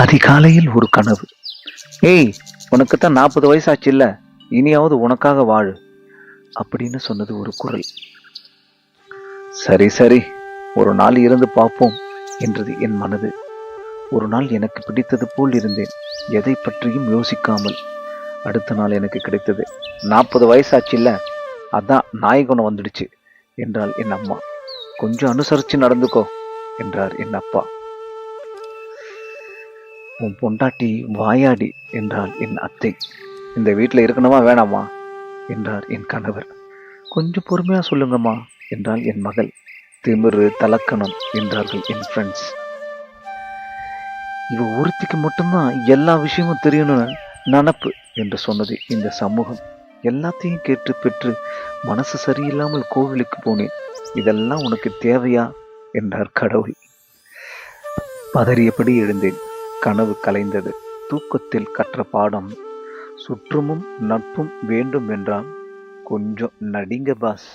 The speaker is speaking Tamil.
அதிகாலையில் ஒரு கனவு. ஏய், உனக்குத்தான் 40 வயசாச்சு இல்ல, இனியாவது உனக்காக வாழு அப்படின்னு சொன்னது ஒரு குரல். சரி சரி, ஒரு நாள் இருந்து பார்ப்போம் என்றது என் மனது. ஒரு நாள் எனக்கு பிடித்தது போல் இருந்தேன், எதை பற்றியும் யோசிக்காமல். அடுத்த நாள் எனக்கு கிடைத்தது. 40 வயசாச்சு இல்ல, அதான் நாய் குணம் வந்துடுச்சு என்றாள் என் அம்மா. கொஞ்சம் அனுசரிச்சு நடந்துக்கோ என்றார் என் அப்பா. உன் பொண்டாட்டி வாயாடி என்றாள் என் அத்தை. இந்த வீட்டில் இருக்கணுமா வேணாமா என்றார் என் கணவர். கொஞ்சம் பொறுமையா சொல்லுங்கம்மா என்றாள் என் மகள். திமிரு தலக்கணம் என்றார்கள் என் ஃப்ரெண்ட்ஸ். இவ ஒருத்திக்கு மட்டும்தான் எல்லா விஷயமும் தெரியணும்னு நினப்பு என்று சொன்னது இந்த சமூகம். எல்லாத்தையும் கேட்டு பெற்று மனசு சரியில்லாமல் கோவிலுக்கு போனேன். இதெல்லாம் உனக்கு தேவையா என்றார் கடவுள். பதறியபடி எழுந்தேன். கனவு கலைந்தது. தூக்கத்தில் கற்ற பாடம், சுற்றமும் நட்பும் வேண்டும் என்றால் கொஞ்சம் நடிங்க பாஸ்.